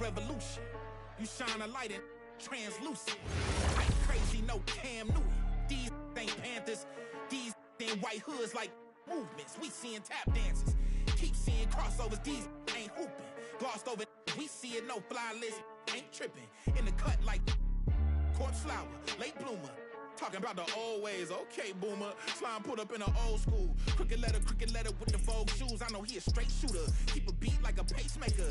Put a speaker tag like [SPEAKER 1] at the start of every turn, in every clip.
[SPEAKER 1] revolution. You shine a light and translucent. Like crazy, no Cam Newton. These ain't Panthers. These ain't white hoods like movements. We seeing tap dances. Keep seeing crossovers. These ain't hooping. Glossed over. We see it, no fly list. Ain't tripping. In the cut like corpse flower, late bloomer. Talking about the old ways, okay, boomer. Slime put up in an old school. Crooked letter with the Vogue shoes. I know he a straight shooter. Keep a beat like a pacemaker.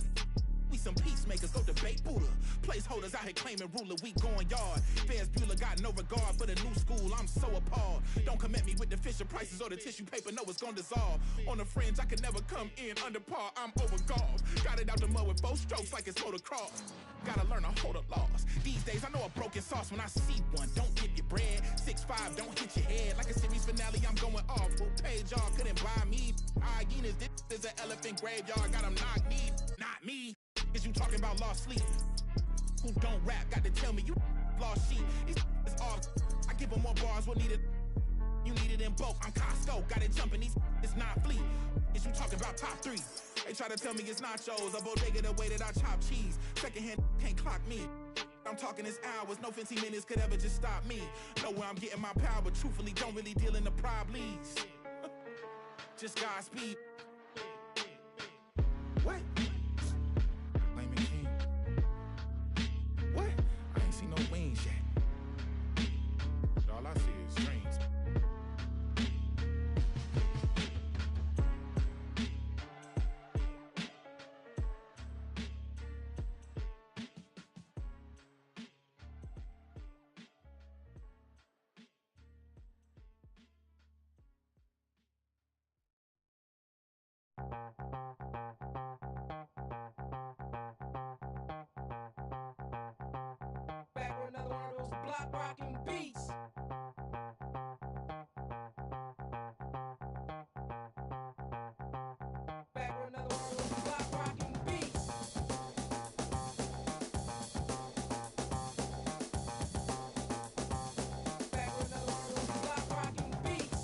[SPEAKER 1] We some peacemakers, go debate Buddha. Placeholders out here claiming ruler, we going yard. Fairs Bueller got no regard for the new school, I'm so appalled. Don't come at me with the Fisher prices or the tissue paper, no, it's gonna dissolve. On the fringe, I can never come in under par, I'm overgalled. Got it out the mud with 4 strokes like it's motocross. Gotta learn to hold a loss. These days, I know a broken sauce when I see one. Don't dip your bread. 6'5", don't hit your head. Like a series finale, I'm going off. Who paid y'all? Couldn't buy me. Hyenas, this is an elephant graveyard. Got them knock me, not me. Is you talking about lost sleep? Who don't rap? Got to tell me you lost sheep. These is all. I give them more bars. What needed? You need it in bulk. I'm Costco. Got it jumping. These it's not fleet. Is you talking about top 3? They try to tell me it's nachos. A bodega the way that I chop cheese. Secondhand can't clock me. I'm talking this hours. No 15 minutes could ever just stop me. Know where I'm getting my power, but truthfully don't really deal in the problems. Just Godspeed. What? What? I ain't seen no wings yet. All I see is strings.
[SPEAKER 2] Back with another one of those block rocking beats. Back with another one of those block rocking beats. Back with another one of those block rocking beats.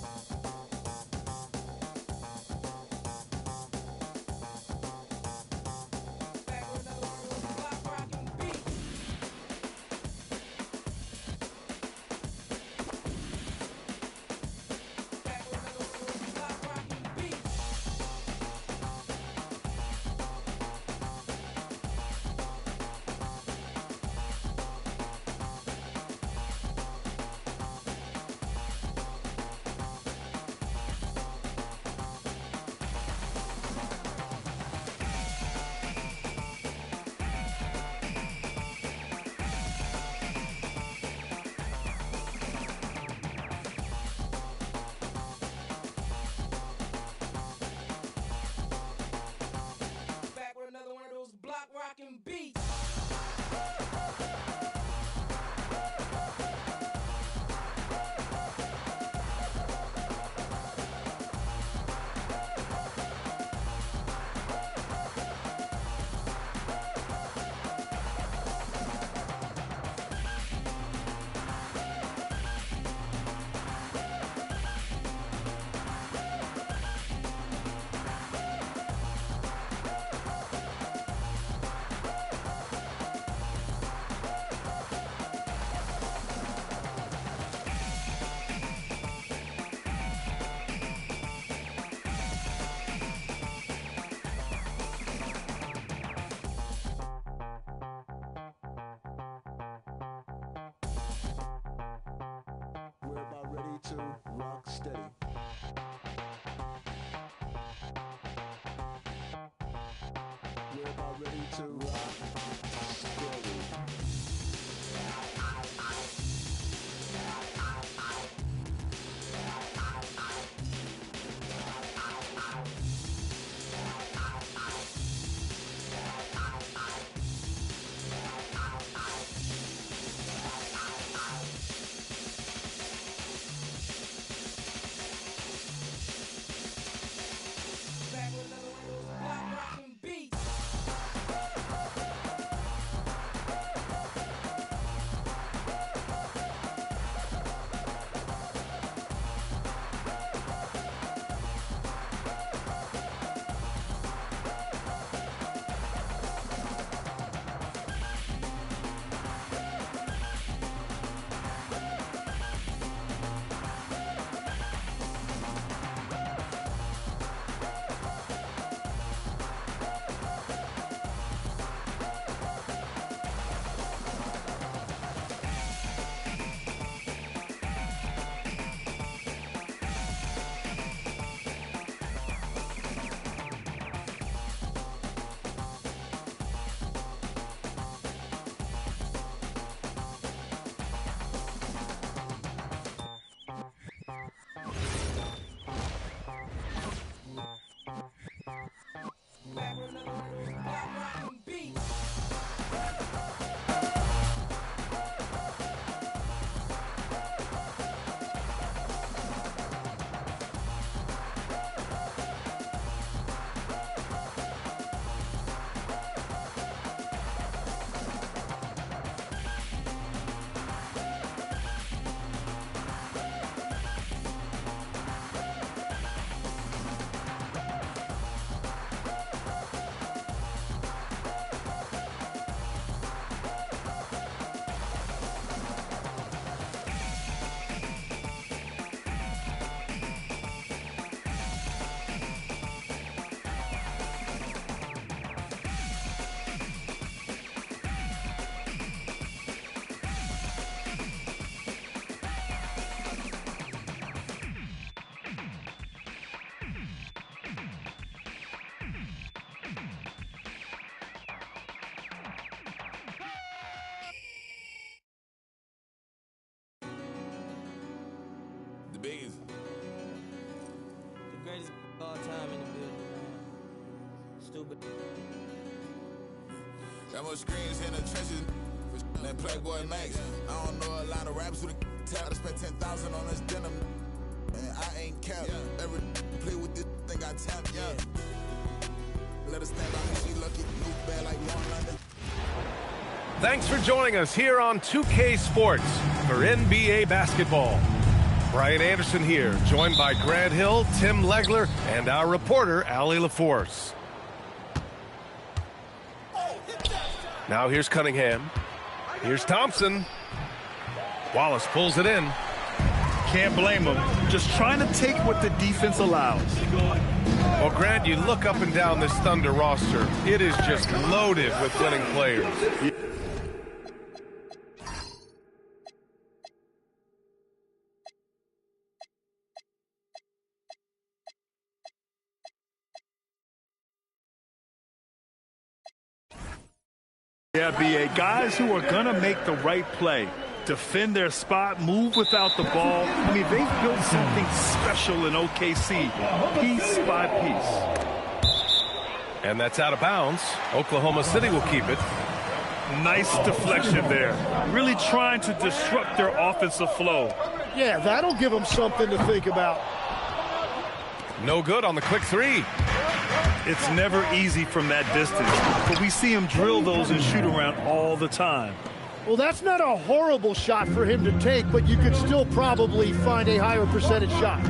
[SPEAKER 2] Back with another one of those block rocking beats. Block rockin' beats.
[SPEAKER 3] We're about ready to rock steady. We're about ready to rock steady.
[SPEAKER 2] Back with another one of those block rockin' beats.
[SPEAKER 1] stupid. Got more screens in the trenches than Playboy Max. I don't know a lot of rappers who tell to spend 10,000 on this denim. And I ain't capped. Every play with this thing I tap, Let us stand by me, she lucky. Move bad like Long London.
[SPEAKER 4] Thanks for joining us here on 2K Sports for NBA basketball. Brian Anderson here, joined by Grant Hill, Tim Legler, and our reporter, Allie LaForce. Now here's Cunningham. Here's Thompson. Wallace pulls it in.
[SPEAKER 5] Can't blame him. Just trying to take what the defense allows.
[SPEAKER 4] Well, Grant, you look up and down this Thunder roster. It is just loaded with winning players.
[SPEAKER 5] Yeah, B.A. Guys who are going to make the right play, defend their spot, move without the ball. I mean, they've built something special in OKC, piece by piece.
[SPEAKER 4] And that's out of bounds. Oklahoma City will keep it.
[SPEAKER 5] Nice deflection there. Really trying to disrupt their offensive flow.
[SPEAKER 6] Yeah, that'll give them something to think about.
[SPEAKER 4] No good on the quick three.
[SPEAKER 5] It's never easy from that distance, but we see him drill those and shoot around all the time.
[SPEAKER 6] Well, that's not a horrible shot for him to take, but you could still probably find a higher percentage shot.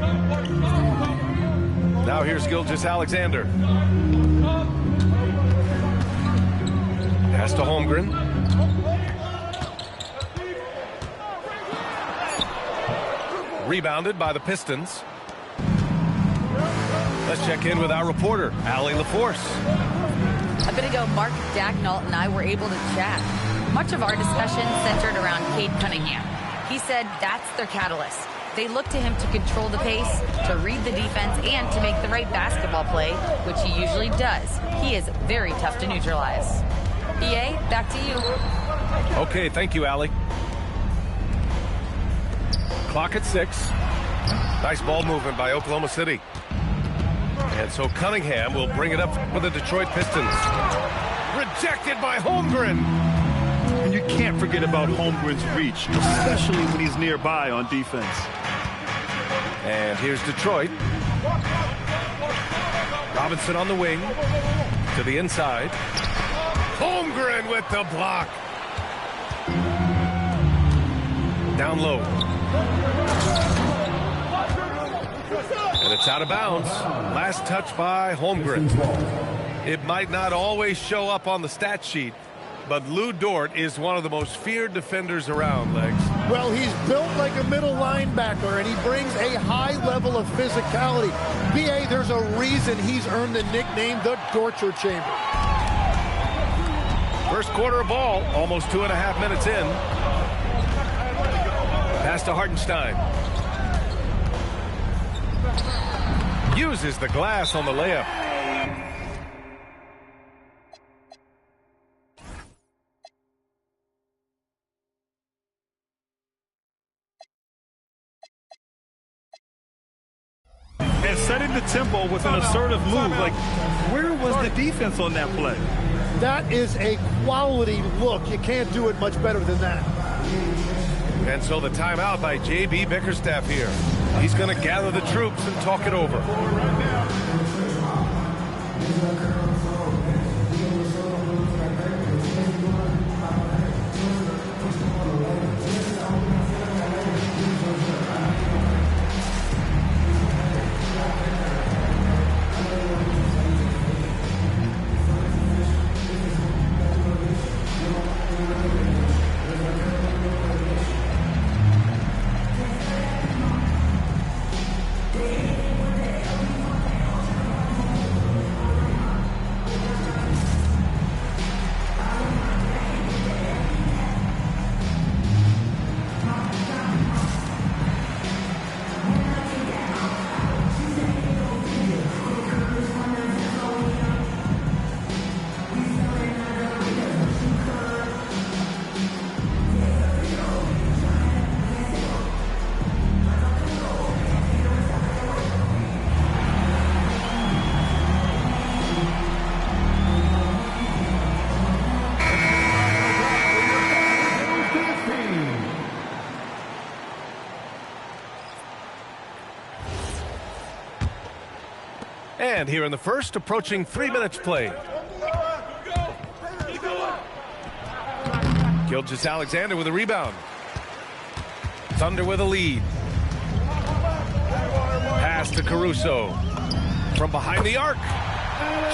[SPEAKER 4] Now here's Gilgeous-Alexander. Pass to Holmgren. Rebounded by the Pistons. Let's check in with our reporter, Allie LaForce.
[SPEAKER 7] A bit ago, Mark Dagnall and I were able to chat. Much of our discussion centered around Cade Cunningham. He said that's their catalyst. They look to him to control the pace, to read the defense, and to make the right basketball play, which he usually does. He is very tough to neutralize. BA, back to you.
[SPEAKER 4] Okay, thank you, Allie. Clock at 6. Nice ball movement by Oklahoma City. And so Cunningham will bring it up for the Detroit Pistons. Rejected by Holmgren.
[SPEAKER 5] And you can't forget about Holmgren's reach, especially when he's nearby on defense.
[SPEAKER 4] And here's Detroit. Robinson on the wing. To the inside. Holmgren with the block. Down low. And it's out of bounds. Last touch by Holmgren. It might not always show up on the stat sheet, but Lou Dort is one of the most feared defenders around, Legs.
[SPEAKER 6] Well, he's built like a middle linebacker, and he brings a high level of physicality. B.A., there's a reason he's earned the nickname the Torture Chamber.
[SPEAKER 4] First quarter of ball, almost 2.5 minutes in. Pass to Hartenstein. Uses the glass on the layup.
[SPEAKER 5] And setting the tempo with an assertive move. Like, where was the defense on that play?
[SPEAKER 6] That is a quality look. You can't do it much better than that.
[SPEAKER 4] And so the timeout by J.B. Bickerstaff here. He's going to gather the troops and talk it over. And here in the first, approaching 3 minutes played. Gilgeous-Alexander with a rebound. Thunder with a lead. Pass to Caruso. From behind the arc.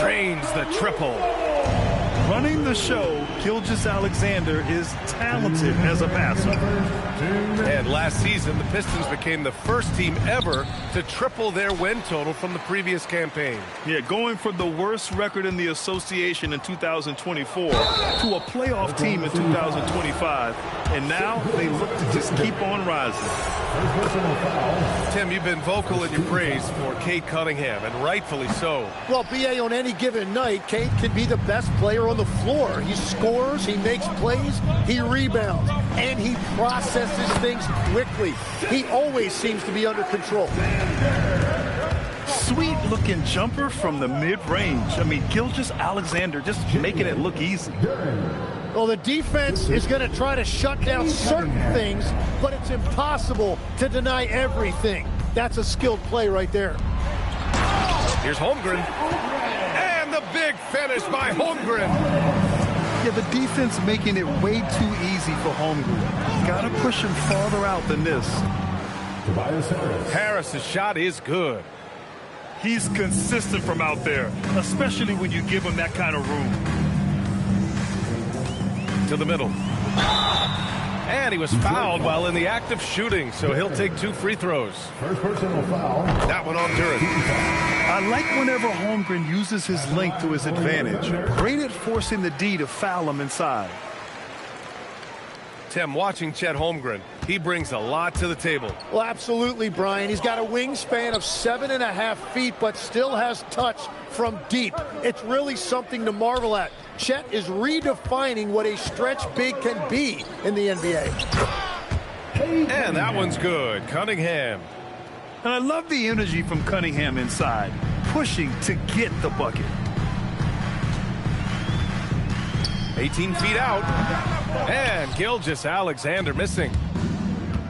[SPEAKER 4] Drains the triple.
[SPEAKER 5] Running the show, Gilgeous-Alexander is talented as a passer.
[SPEAKER 4] And last season, the Pistons became the first team ever to triple their win total from the previous campaign.
[SPEAKER 5] Yeah, going from the worst record in the association in 2024 to a playoff team in 2025. And now they look to just keep on rising.
[SPEAKER 4] Tim, you've been vocal in your praise for Cade Cunningham, and rightfully so.
[SPEAKER 6] Well, B.A., on any given night, Cade can be the best player on the floor. He scores, he makes plays, he rebounds, and he processes things quickly. He always seems to be under control.
[SPEAKER 5] Sweet-looking jumper from the mid-range. I mean, Gilgeous-Alexander just making it look easy.
[SPEAKER 6] Well, the defense is going to try to shut down certain things, but it's impossible to deny everything. That's a skilled play right there.
[SPEAKER 4] Here's Holmgren. And the big finish by Holmgren.
[SPEAKER 5] Yeah, the defense making it way too easy for Holmgren. Got to push him farther out than this.
[SPEAKER 4] Harris's shot is good.
[SPEAKER 5] He's consistent from out there, especially when you give him that kind of room.
[SPEAKER 4] To the middle. And he was fouled while in the act of shooting, so he'll take 2 free throws.
[SPEAKER 3] First personal foul.
[SPEAKER 4] That one on Duran.
[SPEAKER 5] I like whenever Holmgren uses his length to his advantage. Great at forcing the D to foul him inside.
[SPEAKER 4] Tim, watching Chet Holmgren, he brings a lot to the table.
[SPEAKER 6] Well, absolutely, Brian. He's got a wingspan of 7.5 feet, but still has touch from deep. It's really something to marvel at. Chet is redefining what a stretch big can be in the NBA.
[SPEAKER 4] And that one's good. Cunningham.
[SPEAKER 5] And I love the energy from Cunningham inside, pushing to get the bucket.
[SPEAKER 4] 18 feet out. And Gilgeous-Alexander missing.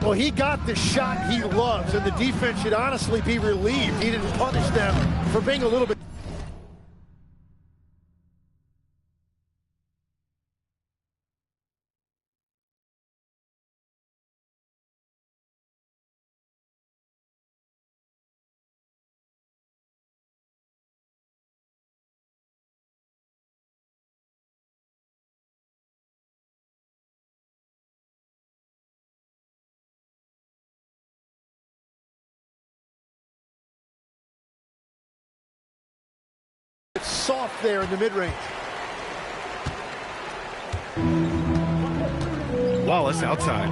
[SPEAKER 6] Well, he got the shot he loves, and the defense should honestly be relieved. He didn't punish them for being a little bit. Soft there in the mid-range.
[SPEAKER 4] Wallace outside.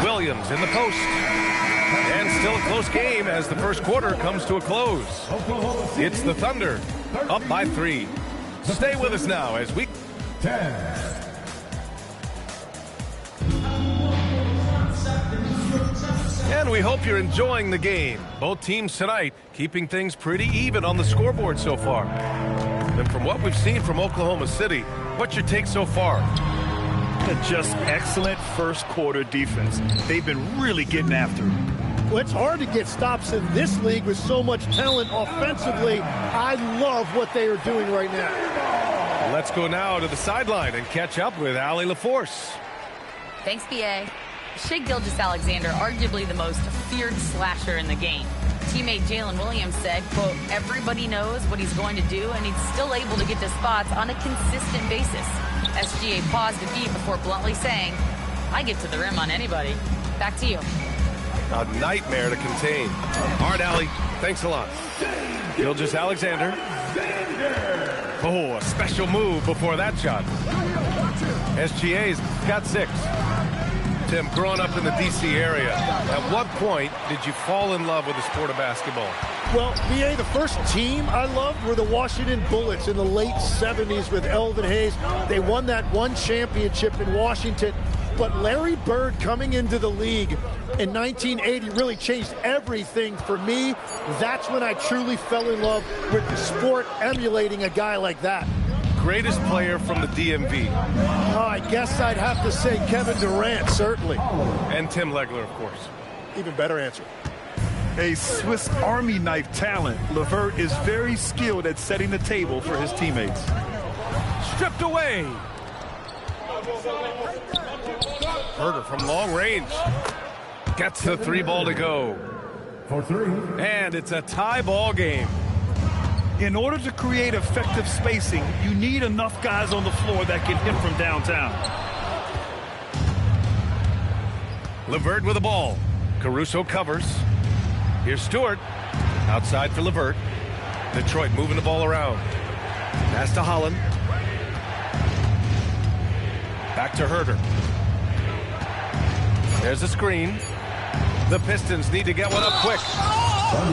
[SPEAKER 4] Williams in the post. And still a close game as the first quarter comes to a close. It's the Thunder up by 3. Stay with us now as we...
[SPEAKER 3] 10.
[SPEAKER 4] And we hope you're enjoying the game. Both teams tonight keeping things pretty even on the scoreboard so far. And from what we've seen from Oklahoma City, what's your take so far?
[SPEAKER 5] Just excellent first quarter defense. They've been really getting after it.
[SPEAKER 6] Well, it's hard to get stops in this league with so much talent offensively. I love what they are doing right now.
[SPEAKER 4] Let's go now to the sideline and catch up with Allie LaForce.
[SPEAKER 7] Thanks, B.A. Shai Gilgeous-Alexander, arguably the most feared slasher in the game. Teammate Jalen Williams said, quote, everybody knows what he's going to do, and he's still able to get to spots on a consistent basis. SGA paused a beat before bluntly saying, I get to the rim on anybody. Back to you.
[SPEAKER 4] A nightmare to contain. All right, Allie, thanks a lot. Gilgeous-Alexander. Oh, a special move before that shot. SGA's got 6. Tim, growing up in the D.C. area, at what point did you fall in love with the sport of basketball?
[SPEAKER 6] Well, B.A., the first team I loved were the Washington Bullets in the late 70s with Elvin Hayes. They won that one championship in Washington. But Larry Bird coming into the league in 1980 really changed everything for me. That's when I truly fell in love with the sport, emulating a guy like that.
[SPEAKER 4] greatest player from the DMV?
[SPEAKER 6] Oh, I guess I'd have to say Kevin Durant, certainly.
[SPEAKER 4] And Tim Legler, of course.
[SPEAKER 6] Even better answer.
[SPEAKER 5] A Swiss Army knife talent, LeVert is very skilled at setting the table for his teammates.
[SPEAKER 4] Stripped away. Herder from long range. Gets the 3 ball to go.
[SPEAKER 3] For 3.
[SPEAKER 4] And it's a tie ball game.
[SPEAKER 5] In order to create effective spacing, you need enough guys on the floor that can hit from downtown.
[SPEAKER 4] LeVert with the ball. Caruso covers. Here's Stewart. Outside for LeVert. Detroit moving the ball around. Pass to Holland. Back to Herder. There's a screen. The Pistons need to get one up quick.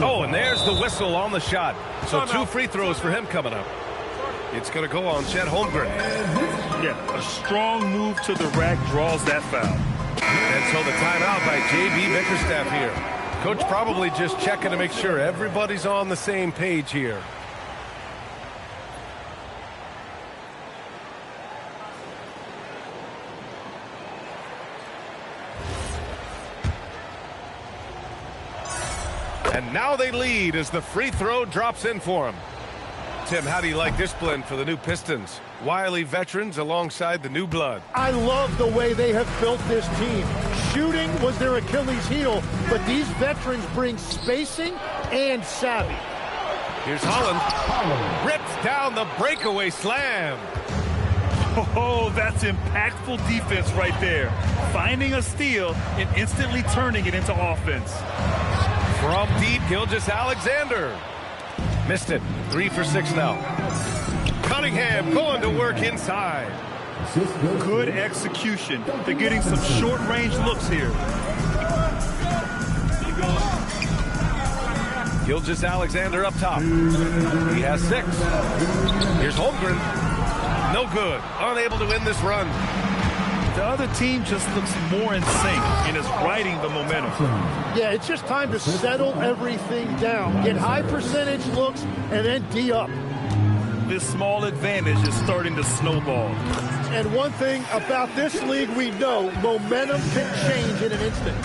[SPEAKER 4] Oh, and there's the whistle on the shot. So 2 free throws for him coming up. It's going to go on Chet Holmgren.
[SPEAKER 5] Yeah, a strong move to the rack draws that foul.
[SPEAKER 4] And so the timeout by J.B. Bickerstaff here. Coach probably just checking to make sure everybody's on the same page here. And now they lead as the free throw drops in for them. Tim, how do you like this blend for the new Pistons? Wily veterans alongside the new blood.
[SPEAKER 6] I love the way they have built this team. Shooting was their Achilles heel, but these veterans bring spacing and savvy.
[SPEAKER 4] Here's Holland. Rips down the breakaway slam.
[SPEAKER 5] Oh, that's impactful defense right there. Finding a steal and instantly turning it into offense.
[SPEAKER 4] From deep, Gilgeous-Alexander. Missed it. 3 for 6 now. Cunningham going to work inside.
[SPEAKER 5] Good execution. They're getting some short-range looks here.
[SPEAKER 4] Gilgeous-Alexander up top. He has 6. Here's Holmgren. No good. Unable to win this run.
[SPEAKER 5] The other team just looks more in sync and is riding the momentum.
[SPEAKER 6] Yeah, it's just time to settle everything down. Get high percentage looks and then D up.
[SPEAKER 5] This small advantage is starting to snowball.
[SPEAKER 6] And one thing about this league we know, momentum can change in an instant.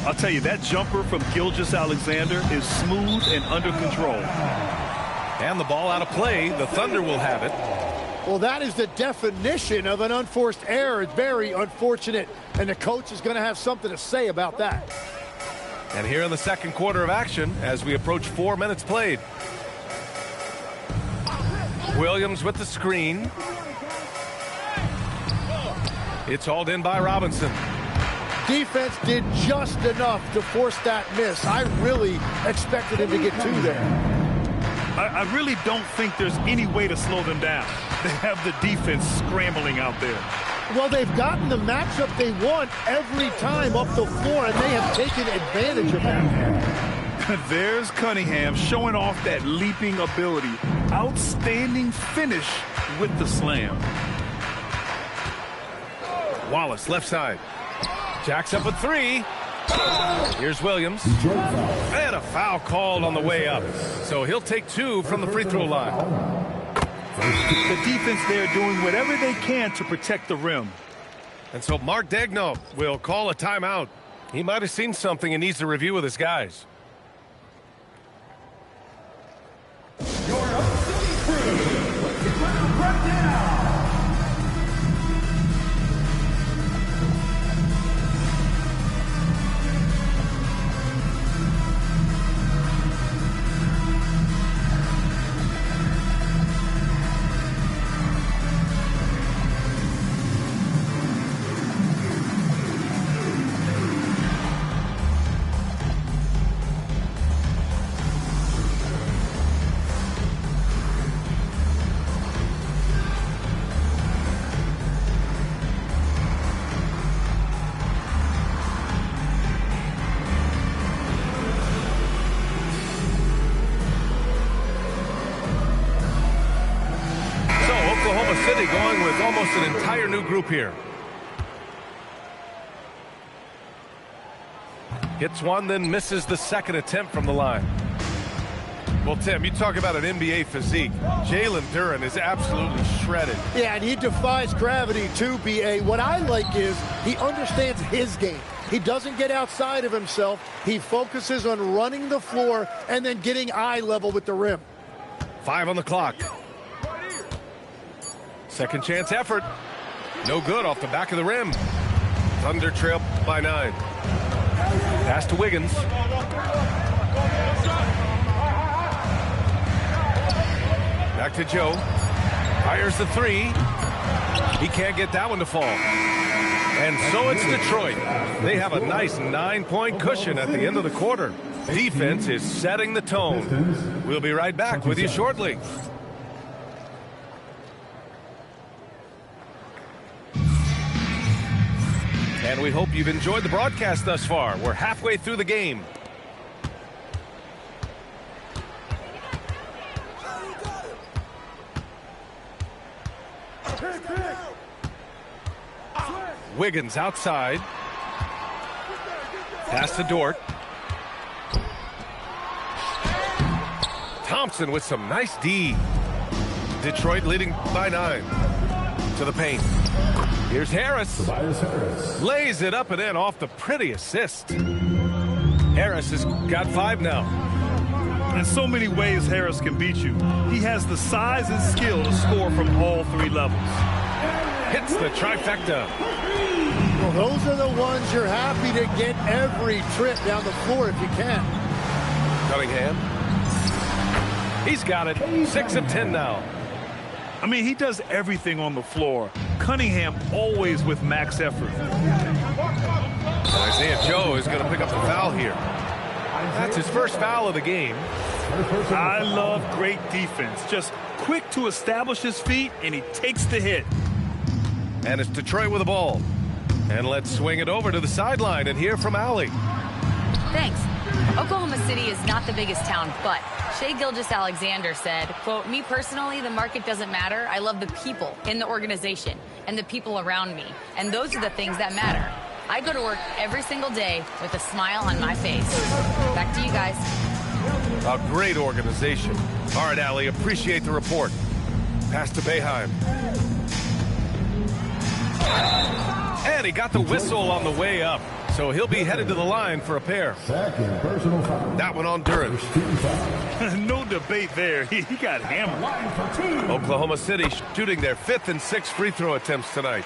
[SPEAKER 5] I'll tell you, that jumper from Gilgeous-Alexander is smooth and under control.
[SPEAKER 4] And the ball out of play. The Thunder will have it.
[SPEAKER 6] Well, that is the definition of an unforced error. It's very unfortunate, and the coach is going to have something to say about that.
[SPEAKER 4] And here in the second quarter of action, as we approach 4 minutes played. Williams with the screen. It's hauled in by Robinson.
[SPEAKER 6] Defense did just enough to force that miss. I really expected him to get 2 there.
[SPEAKER 5] I really don't think there's any way to slow them down. They have the defense scrambling out there.
[SPEAKER 6] Well, they've gotten the matchup they want every time up the floor, and they have taken advantage of that.
[SPEAKER 5] There's Cunningham showing off that leaping ability. Outstanding finish with the slam.
[SPEAKER 4] Wallace left side. Jacks up with 3. Here's Williams. And a foul called on the way up. So he'll take 2 from the free throw line.
[SPEAKER 5] The defense there doing whatever they can to protect the rim.
[SPEAKER 4] And so Mark Daigneault will call a timeout. He might have seen something and needs to review with his guys. City going with almost an entire new group here. Hits one, then misses the second attempt from the line. Well, Tim, you talk about an NBA physique. Jalen Duren is absolutely shredded.
[SPEAKER 6] Yeah, and he defies gravity too, B.A. What I like is he understands his game. He doesn't get outside of himself. He focuses on running the floor and then getting eye level with the rim.
[SPEAKER 4] 5 on the clock. Second chance effort. No good off the back of the rim. Thunder trail by 9. Pass to Wiggins. Back to Joe. Fires the 3. He can't get that one to fall. And so it's Detroit. They have a nice 9-point cushion at the end of the quarter. Defense is setting the tone. We'll be right back with you shortly. And we hope you've enjoyed the broadcast thus far. We're halfway through the game. Wiggins outside. Pass to Dort. Thompson with some nice D. Detroit leading by 9. To the paint. Here's Harris. Lays it up and in off the pretty assist. Harris has got 5 now.
[SPEAKER 5] In so many ways, Harris can beat you. He has the size and skill to score from all 3 levels.
[SPEAKER 4] Hits the trifecta.
[SPEAKER 6] Well, those are the ones you're happy to get every trip down the floor if you can.
[SPEAKER 4] Cunningham. He's got it. 6 of 10 now.
[SPEAKER 5] I mean, he does everything on the floor. Cunningham always with max effort.
[SPEAKER 4] Isaiah Joe is going to pick up the foul here. That's his first foul of the game.
[SPEAKER 5] I love great defense. Just quick to establish his feet, and he takes the hit.
[SPEAKER 4] And it's Detroit with the ball. And let's swing it over to the sideline and hear from Allie.
[SPEAKER 7] Thanks. Oklahoma City is not the biggest town, but Shai Gilgeous-Alexander said, quote, "Me personally, the market doesn't matter. I love the people in the organization and the people around me. And those are the things that matter. I go to work every single day with a smile on my face." Back to you guys.
[SPEAKER 4] A great organization. All right, Allie, appreciate the report. Pass to Boeheim. And he got the whistle on the way up. So he'll be headed to the line for a pair.
[SPEAKER 3] Second personal foul.
[SPEAKER 4] That one on Duren.
[SPEAKER 5] No debate there. He got hammered.
[SPEAKER 4] Oklahoma City shooting their 5th and 6th free throw attempts tonight.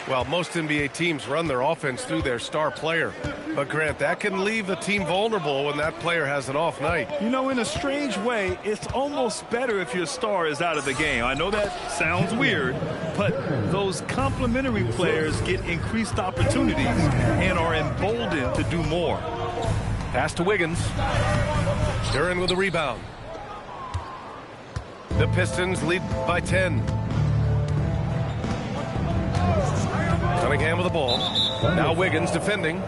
[SPEAKER 4] Well, most NBA teams run their offense through their star player. But, Grant, that can leave the team vulnerable when that player has an off night.
[SPEAKER 5] You know, in a strange way, it's almost better if your star is out of the game. I know that sounds weird, but those complementary players get increased opportunities and are emboldened to do more.
[SPEAKER 4] Pass to Wiggins. Duren with a rebound. The Pistons lead by 10. Cunningham with the ball. Now Wiggins defending.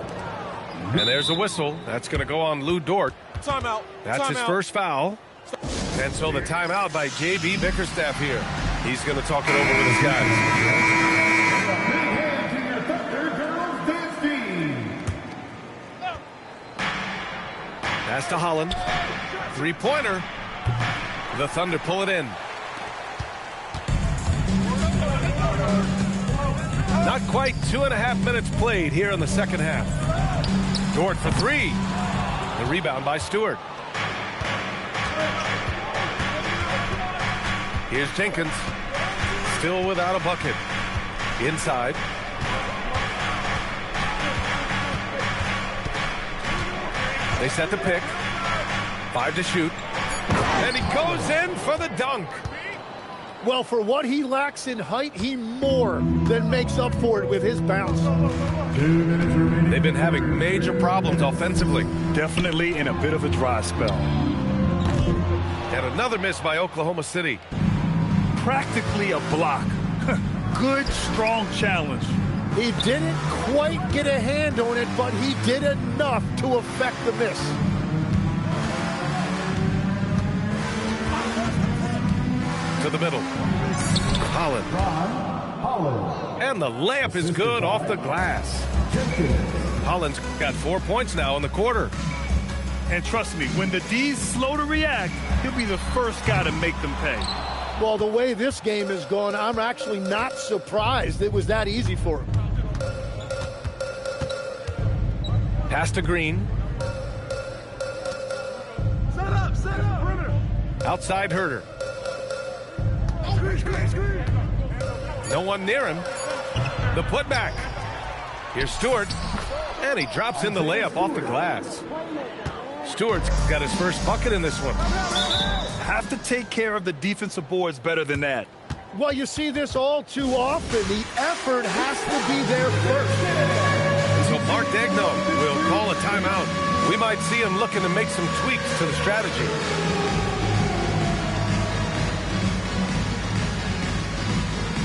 [SPEAKER 4] And there's a whistle. That's going to go on Lou Dort.
[SPEAKER 1] Timeout.
[SPEAKER 4] That's his first foul. And so the timeout by J.B. Bickerstaff here. He's going to talk it over with his guys. Pass to Holland. 3-pointer. The Thunder pull it in. Not quite 2.5 minutes played here in the second half. Dort for 3. The rebound by Stewart. Here's Jenkins. Still without a bucket. Inside. They set the pick. 5 to shoot. And he goes in for the dunk.
[SPEAKER 6] Well, for what he lacks in height, he more than makes up for it with his bounce.
[SPEAKER 4] They've been having major problems offensively.
[SPEAKER 5] Definitely in a bit of a dry spell.
[SPEAKER 4] And another miss by Oklahoma City.
[SPEAKER 5] Practically a block. Good, strong challenge.
[SPEAKER 6] He didn't quite get a hand on it, but he did enough to affect the miss.
[SPEAKER 4] To the middle. Holland. And the layup is good off the glass. Holland's got 4 points now in the quarter.
[SPEAKER 5] And trust me, when the D's slow to react, he'll be the first guy to make them pay.
[SPEAKER 6] Well, the way this game is going, I'm actually not surprised it was that easy for him.
[SPEAKER 4] Pass to Green.
[SPEAKER 5] Set up,
[SPEAKER 4] Outside Herter.
[SPEAKER 5] Screen.
[SPEAKER 4] No one near him. The putback. Here's Stewart. And he drops in the layup off the glass. Stewart's got his first bucket in this one.
[SPEAKER 5] Have to take care of the defensive boards better than that.
[SPEAKER 6] Well, you see this all too often. The effort has to be there first.
[SPEAKER 4] So Mark Daigneault will call a timeout. We might see him looking to make some tweaks to the strategy.